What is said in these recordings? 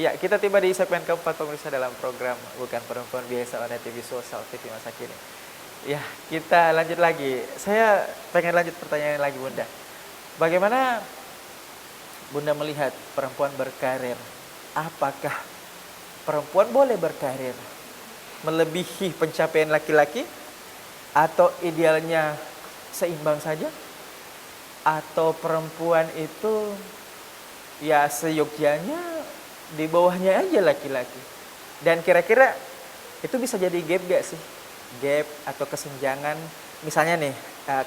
Ya, kita tiba di segmen keempat pemirsa dalam program Bukan Perempuan Biasa on TV Sosial TV masa kini. Ya, kita lanjut lagi. Saya pengen lanjut pertanyaan lagi Bunda. Bagaimana Bunda melihat perempuan berkarir? Apakah perempuan boleh berkarir melebihi pencapaian laki-laki? Atau idealnya seimbang saja? Atau perempuan itu ya seyogyanya di bawahnya aja laki-laki? Dan kira-kira itu bisa jadi gap gak sih? Gap atau kesenjangan? Misalnya nih,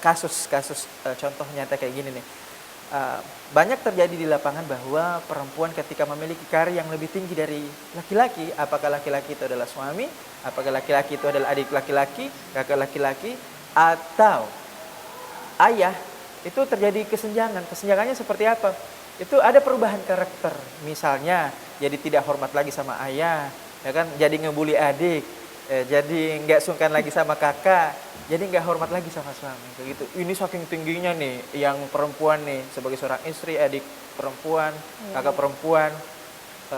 kasus-kasus contoh nyata kayak gini nih. Banyak terjadi di lapangan bahwa perempuan ketika memiliki karir yang lebih tinggi dari laki-laki, apakah laki-laki itu adalah suami, apakah laki-laki itu adalah adik laki-laki, kakak laki-laki, atau ayah, itu terjadi kesenjangan. Kesenjangannya seperti apa? Itu ada perubahan karakter. Misalnya, jadi tidak hormat lagi sama ayah, ya kan? Jadi ngebully adik, jadi nggak sungkan lagi sama kakak, jadi nggak hormat lagi sama suami, kayak gitu. Ini saking tingginya nih, yang perempuan nih sebagai seorang istri, adik perempuan, kakak perempuan,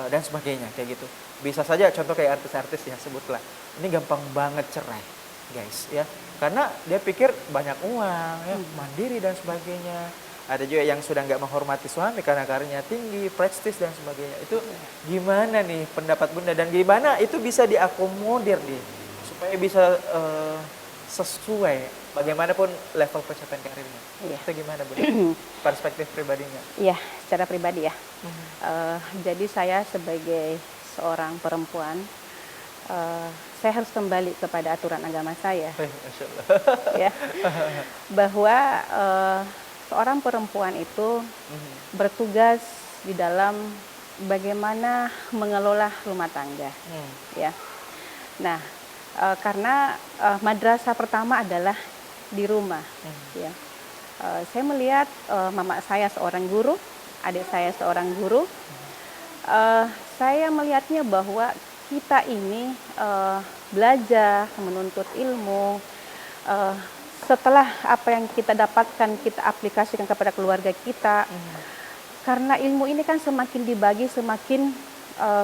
dan sebagainya, kayak gitu. Bisa saja contoh kayak artis-artis ya, sebutlah. Ini gampang banget cerai, guys, ya, karena dia pikir banyak uang, ya, mandiri dan sebagainya. Ada juga yang sudah nggak menghormati suami karena karirnya tinggi, prestis dan sebagainya. Itu gimana nih pendapat Bunda, dan gimana itu bisa diakomodir nih supaya bisa sesuai bagaimanapun level pencapaian karirnya? Itu gimana Bunda? Perspektif pribadinya? Iya, secara pribadi ya. Jadi saya sebagai seorang perempuan, saya harus kembali kepada aturan agama saya. Masya Allah. Ya, bahwa seorang perempuan itu bertugas di dalam bagaimana mengelola rumah tangga, ya. Nah, karena madrasah pertama adalah di rumah, ya. Saya melihat mama saya seorang guru, adik saya seorang guru. Saya melihatnya bahwa kita ini belajar, menuntut ilmu. Setelah apa yang kita dapatkan, kita aplikasikan kepada keluarga kita. Karena ilmu ini kan semakin dibagi, semakin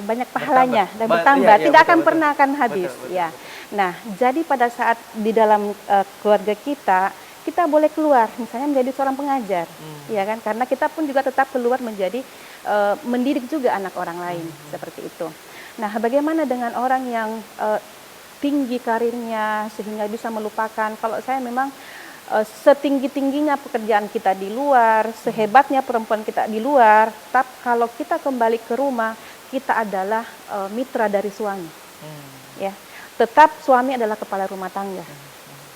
banyak pahalanya dan bertambah. Tidak akan pernah akan habis. Ya. Nah, jadi pada saat di dalam keluarga kita boleh keluar, misalnya menjadi seorang pengajar, ya kan? Karena kita pun juga tetap keluar menjadi mendidik juga anak orang lain, seperti itu. Nah, bagaimana dengan orang yang tinggi karirnya sehingga bisa melupakan? Kalau saya memang setinggi-tingginya pekerjaan kita di luar, sehebatnya perempuan kita di luar, tapi kalau kita kembali ke rumah, kita adalah mitra dari suami. Ya, tetap suami adalah kepala rumah tangga.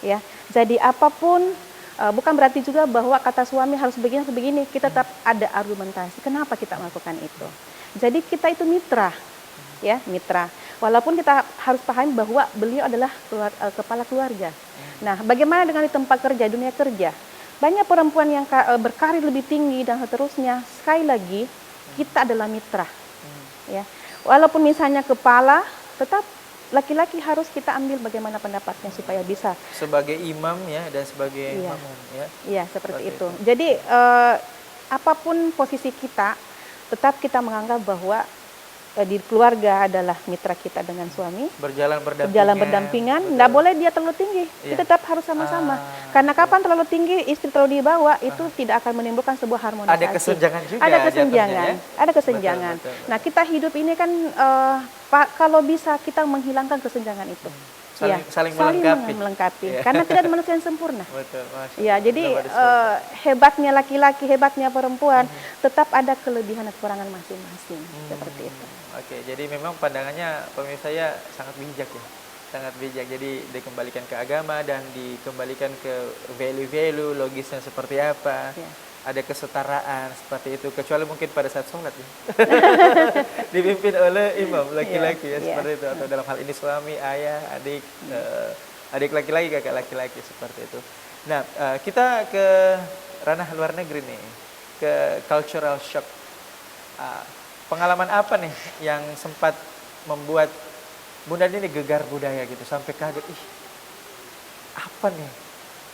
Ya, jadi apapun, bukan berarti juga bahwa kata suami harus begini, kita tetap ada argumentasi. Kenapa kita melakukan itu? Jadi kita itu mitra, ya, mitra. Walaupun kita harus pahami bahwa beliau adalah kepala keluarga. Nah, bagaimana dengan di tempat kerja, dunia kerja? Banyak perempuan yang berkarir lebih tinggi dan seterusnya. Sekali lagi, kita adalah mitra. Ya, walaupun misalnya kepala, tetap laki-laki harus kita ambil bagaimana pendapatnya supaya bisa. Sebagai imam ya, dan sebagai makmum ya. Iya, seperti itu. Jadi apapun posisi kita, tetap kita menganggap bahwa di keluarga adalah mitra kita dengan suami, berjalan berdampingan. Tidak boleh dia terlalu tinggi, kita tetap harus sama-sama. Karena kapan terlalu tinggi, istri terlalu di bawah, itu tidak akan menimbulkan sebuah harmonisasi. Ada kesenjangan juga. Ada kesenjangan. Betul. Nah, kita hidup ini kan kalau bisa kita menghilangkan kesenjangan itu. Saling melengkapi. Karena tidak ada manusia yang sempurna. Betul, ya, jadi hebatnya laki-laki, hebatnya perempuan, tetap ada kelebihan dan kekurangan masing-masing. Seperti itu. Oke, jadi memang pandangannya pemirsa saya sangat bijak ya. Sangat bijak. Jadi dikembalikan ke agama dan dikembalikan ke value-value logisnya seperti apa. Ya. Ada kesetaraan seperti itu, kecuali mungkin pada saat sholat ya. Dipimpin oleh imam laki-laki ya, seperti itu, atau dalam hal ini suami, ayah, adik, adik laki-laki, kakak laki-laki, seperti itu. Nah, kita ke ranah luar negeri nih, ke cultural shock. Pengalaman apa nih yang sempat membuat Bunda ini gegar budaya gitu, sampai kaget, ih apa nih?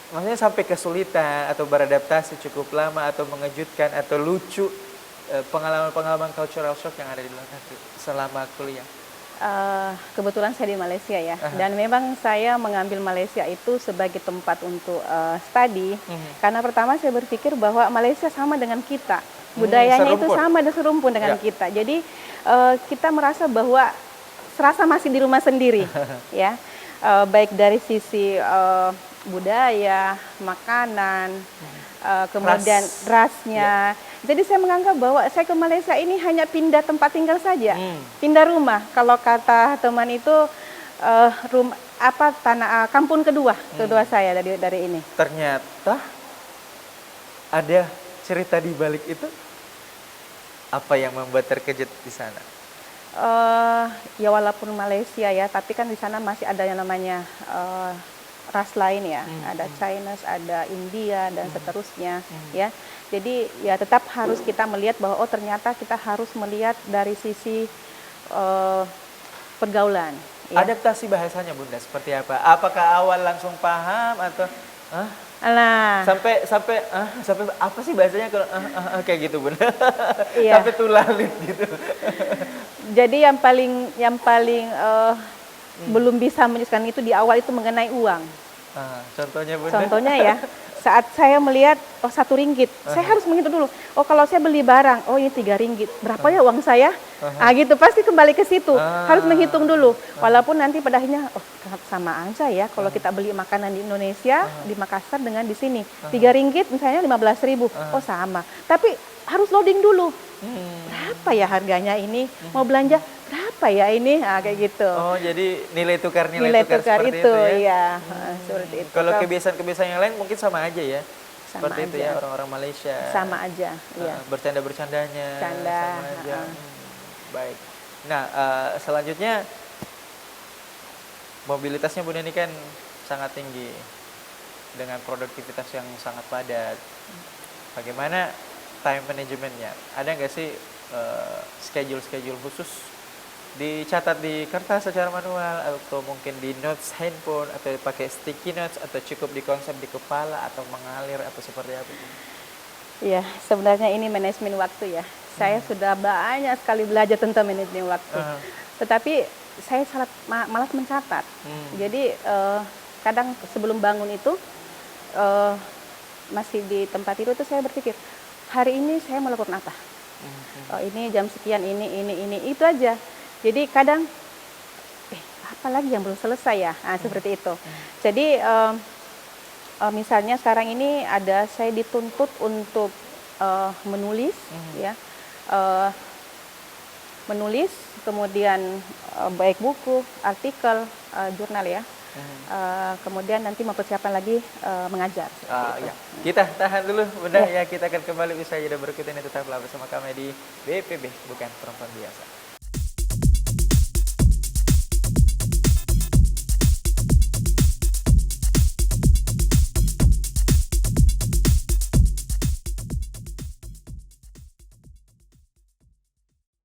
Maksudnya sampai kesulitan atau beradaptasi cukup lama, atau mengejutkan atau lucu, pengalaman-pengalaman cultural shock yang ada di luar negeri selama kuliah? Kebetulan saya di Malaysia ya, Aha. dan memang saya mengambil Malaysia itu sebagai tempat untuk studi, karena pertama saya berpikir bahwa Malaysia sama dengan kita, budayanya itu serumpun. sama dan serumpun dengan Ya. kita, jadi kita merasa bahwa serasa masih di rumah sendiri, ya, baik dari sisi budaya, makanan, kemudian rasnya. Jadi saya menganggap bahwa saya ke Malaysia ini hanya pindah tempat tinggal saja, pindah rumah. Kalau kata teman itu kampung kedua saya dari ini. Ternyata ada cerita di balik itu. Apa yang membuat terkejut di sana? Ya walaupun Malaysia ya, tapi kan di sana masih ada yang namanya ras lain ya, ada Chinese, ada India dan seterusnya ya. Jadi ya tetap harus kita melihat bahwa oh ternyata kita harus melihat dari sisi pergaulan. Ya. Adaptasi bahasanya Bunda seperti apa? Apakah awal langsung paham atau Alah. sampai apa sih bahasanya kalau kayak gitu Bunda? Iya. Sampai tulalit gitu. Jadi yang paling belum bisa menjelaskan itu di awal itu mengenai uang. Contohnya Bunda? Contohnya ya, saat saya melihat RM1, saya harus menghitung dulu. Oh kalau saya beli barang, oh ini RM3, berapa ya uang saya? Gitu pasti kembali ke situ. Harus menghitung dulu. Walaupun nanti pada akhirnya, oh sama aja ya. Kalau kita beli makanan di Indonesia, di Makassar dengan di sini, RM3 misalnya 15.000, oh sama. Tapi harus loading dulu. Berapa ya harganya ini? Mau belanja berapa ya ini? Kayak gitu. Oh jadi nilai tukar tukar seperti itu ya? ya, seperti itu. Kalau kebiasaan-kebiasaan yang lain mungkin sama aja ya. Sama Seperti itu aja. ya orang-orang Malaysia. Sama aja, iya. Bercanda-bercandanya Canda, sama aja. Baik. Nah, selanjutnya mobilitasnya Bunda ini kan sangat tinggi dengan produktivitas yang sangat padat. Bagaimana time manajemennya? Ada nggak sih schedule khusus dicatat di kertas secara manual atau mungkin di notes handphone atau pakai sticky notes atau cukup dikonsep di kepala atau mengalir atau seperti apa? Iya, sebenarnya ini manajemen waktu ya. Saya sudah banyak sekali belajar tentang manajemen waktu. Tetapi saya sangat malas mencatat. Jadi kadang sebelum bangun itu masih di tempat itu saya berpikir hari ini saya melakukan apa? Ini jam sekian ini itu aja. Jadi kadang apa lagi yang belum selesai ya? Seperti itu. Jadi misalnya sekarang ini saya dituntut untuk menulis ya. Menulis, kemudian baik buku, artikel, jurnal ya. Kemudian nanti mempersiapkan lagi mengajar. Ya. Kita tahan dulu Bunda ya. Kita akan kembali usai jeda berikut ini, tetaplah bersama kami di BPB Bukan Perempuan Biasa.